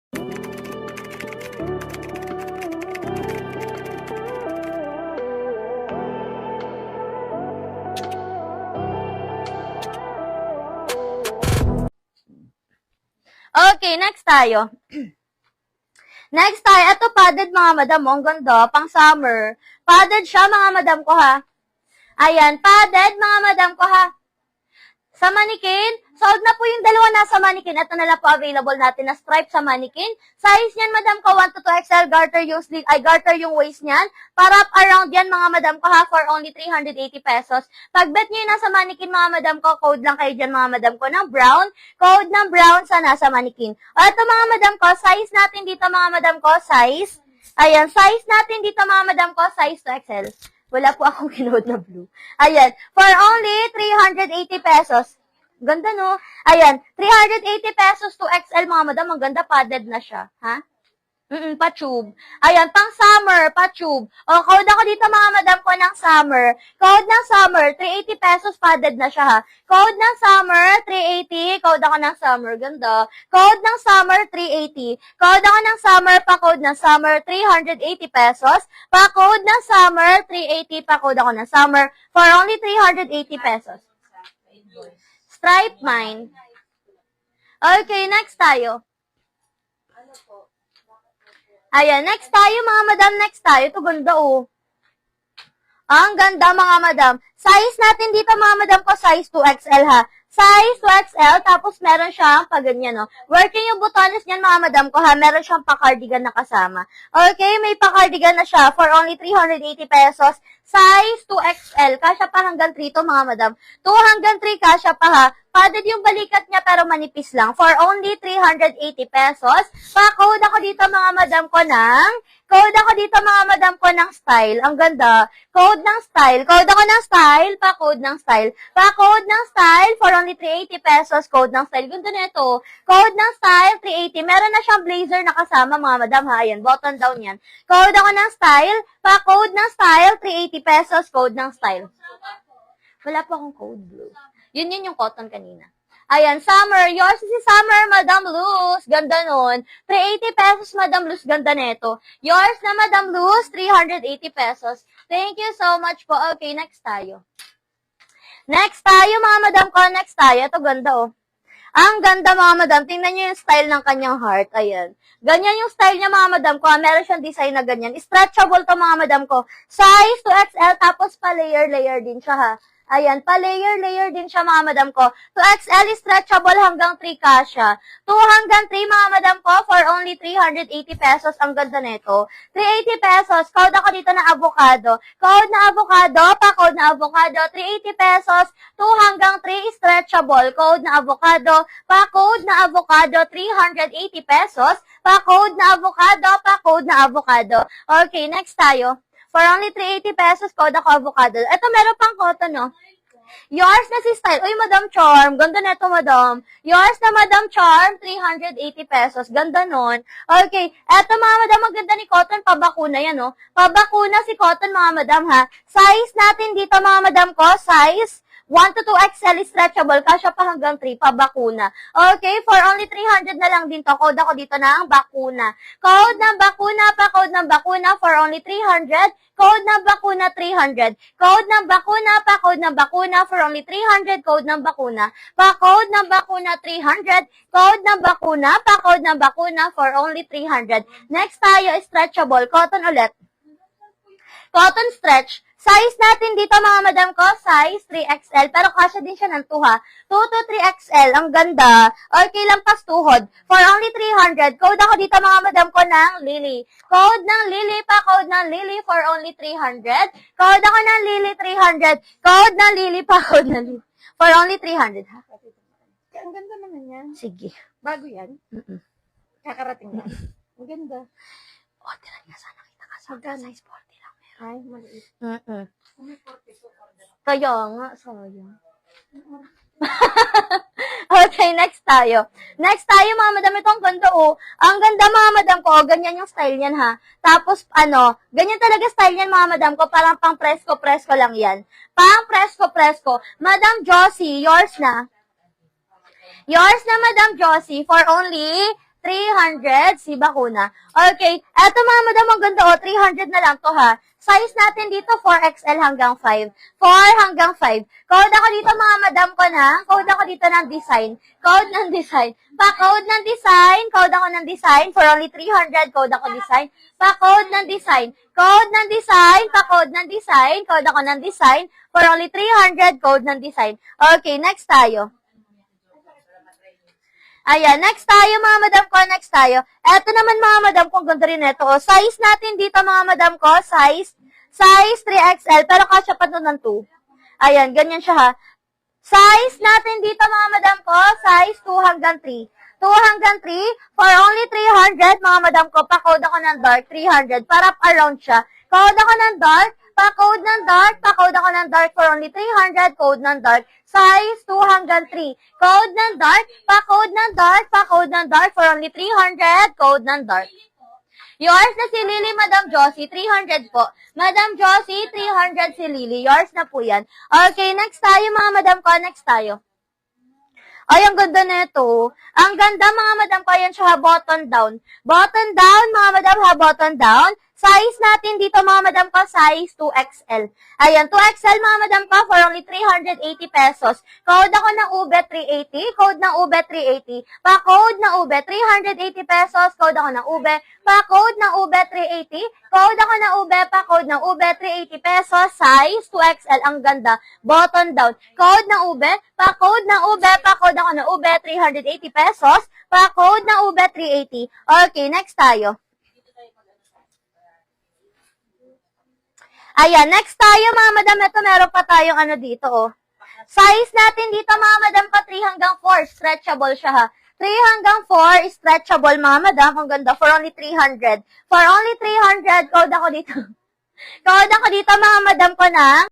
Okay, next tayo. Next tayo, ito padded mga madam, ang ganda, pang summer. Padded siya mga madam ko ha. Ayan, padded mga madam ko ha. Sa mannequin, sold na po yung dalawa nasa mannequin. Ito na lang po available natin na stripe sa mannequin. Size niyan, madam ko, 1 to 2 XL, garter yung sleeve, garter yung waist niyan. Para up around yan, mga madam ko ha, for only 380 pesos. Pag bet nyo yung nasa mannequin, mga madam ko, code lang kayo dyan, mga madam ko, ng brown. Code ng brown sa nasa mannequin. O, ito mga madam ko, size natin dito, mga madam ko, size. Ayan, size natin dito, mga madam ko, size 2 XL. Wala po akong kinood na blue. Ayan. For only 380 pesos. Ganda, no? Ayan. 380 pesos to XL, mga madam. Ang ganda, padded na siya. Ha? Pa-tube. Ayan, pang summer, pa-tube. O, code ako dito, mga madam ko, ng summer. Code ng summer, 380 pesos, padded na siya, ha? Code ng summer, 380. Code ako ng summer. Ganda. Code ng summer, 380. Code ako ng summer, pa-code ng summer, 380 pesos. Pa-code ng summer, 380. Pa-code ako ng summer, for only 380 pesos. Stripe mine. Okay, next tayo. Ayan, next tayo mga madam, next tayo. Ito ganda, oh. Ang ganda mga madam. Size natin dito mga madam ko, size 2XL ha. Size 2XL, tapos meron siyang paganyan, no. Working yung butones niyan mga madam ko ha. Meron siyang pa-cardigan na kasama. Okay, may pa-cardigan na siya for only 380 pesos. Size 2XL. Kasya pa hanggang 3 to mga madam. 2 hanggang 3 kasya pa ha. Padded yung balikat niya pero manipis lang. For only 380 pesos. Pa-code ako dito mga madam ko ng style. Ang ganda. Code ng style. Code ako ng style. Pa-code ng style. Pa-code ng style for only 380 pesos. Code ng style. Ganda na ito. Code ng style 380. Meron na siyang blazer na kasama mga madam ha. Ayan. Button down yan. Code ako ng style. Pa-code ng style 380 pesos. Code ng style. Wala pa akong code blue. Yun yung cotton kanina. Ayan, summer. Yours is si summer, Madam Luz. Ganda nun. 380 pesos, Madam Luz. Ganda neto. Yours na, Madam Luz, 380 pesos. Thank you so much po. Okay, next tayo. Next tayo, mga madam ko. Next tayo. Ito, ganda, oh. Ang ganda, mga madam. Tingnan nyo yung style ng kanyang heart. Ayan. Ganyan yung style niya, mga madam ko. Meron siyang design na ganyan. Stretchable to, mga madam ko. Size 2XL, tapos pa-layer din siya, ha. Ayan, pa-layer din siya, mga madam ko. 2XL is stretchable hanggang 3 kasya. 2 hanggang 3, mga madam ko, for only 380 pesos. Ang ganda nito. 380 pesos. Code ako dito na avocado. Code na avocado, pa-code na avocado. 380 pesos. 2 hanggang 3 stretchable. Code na avocado, pa-code na avocado. 380 pesos. Pa-code na avocado, pa-code na avocado. Okay, next tayo. For only 380 pesos, code ako avocado. Ito, meron pang cotton, no? Yours na si style. Uy, Madam Charm. Ganda na ito, madam. Yours na, Madam Charm, 380 pesos. Ganda nun. Okay. Ito, mga madam, ang ganda ni cotton. Pabakuna yan, no? Pabakuna si cotton, mga madam, ha? Size natin dito, mga madam ko. Size 1 to 2 XL stretchable. Kasya pa hanggang 3. Pabakuna. Okay. For only 300 na lang din to. Code ako dito ng bakuna. Code ng bakuna pa. Code ng bakuna for only 300. Code ng bakuna 300. Code ng bakuna pa. Code ng bakuna for only 300. Code ng bakuna pa. Code ng bakuna 300. Code ng bakuna pa. Code ng bakuna for only 300. Next tayo, stretchable. Cotton ulit. Cotton stretch. Size natin dito, mga madam ko, size 3XL. Pero kasya din siya ng 2, ha. 2 to 3XL. Ang ganda. Okay lang pas tuhod. For only 300. Code ako dito, mga madam ko, ng Lily. Code ng Lily pa. Code ng Lily for only 300. Code ako ng Lily 300. Code ng Lily pa. Code ng Lily. For only 300, ha. Ang ganda naman yan. Sige. Bago yan? Kakarating lang. Ang ganda. Orderan nga sana kita kasi. Magkano? Size 40 lang. Ay, maliit. Kaya nga, sayang. Okay, next tayo. Next tayo, mga madam. Ito ang ganda, oh. Ang ganda, mga madam ko. Ganyan yung style yan, ha. Tapos, ganyan talaga style yan, mga madam ko. Parang pang presko-presko lang yan. Pang presko-presko. Madam Josie, yours na. Yours na, Madam Josie, for only 300 si bakuna. Okay, eto mga madam, ang ganda o, 300 na lang to ha. Size natin dito, 4XL hanggang 5. 4 hanggang 5. Code ako dito mga madam ko na. Code ako dito ng design. Code ng design. Pa-code ng design. Code ako ng design. For only 300, code ako design. Pa-code ng design. Code ng design. Pa-code ng design. Code ako ng design. For only 300, code ng design. Okay, next tayo. Ayan, next tayo mga madam ko, next tayo. Eto naman mga madam ko, ang ganda rin ito. O, size natin dito mga madam ko, size 3XL, pero kasya pa ito ng 2. Ayan, ganyan siya ha. Size natin dito mga madam ko, size 2 hanggang 3. 2 hanggang 3, for only 300 mga madam ko, pa-code ako ng dark, 300, para around siya. Code ako ng dark, pa-code ng dark, pa-code ako ng dark for only 300, code ng dark, size 2 hanggang 3. Code ng dark, pa-code ng dark, pa-code ng dark for only 300, code ng dark. Yours na si Lily, Madam Josie, 300 po. Madam Josie, 300 si Lily. Yours na po yan. Okay, next tayo mga madam ko, next tayo. Ay, ang ganda na ito. Ang ganda mga madam ko, yan siya, button down. Button down, mga madam, ha, button down. Size natin dito mga madam ko, size 2XL. Ayan, 2XL mga madam ko, for only 380 pesos. Code ako ng UBE 380, code ng UBE 380. Pa-code ng UBE 380 pesos, code ako ng UBE. Pa-code ng UBE 380, code ako ng UBE, pa-code ng UBE 380 pesos, size 2XL. Ang ganda, button down. Code ng UBE, pa-code ng UBE, pa-code ako ng UBE 380 pesos, pa-code ng UBE 380. Okay, next tayo. Ayan, next tayo mga madam, ito meron pa tayong ano dito, oh. Size natin dito mga madam pa 3 hanggang 4, stretchable siya ha. 3 hanggang 4, stretchable mga madam, ang ganda, for only 300. For only 300, code ako dito. Code ako dito mga madam ko na.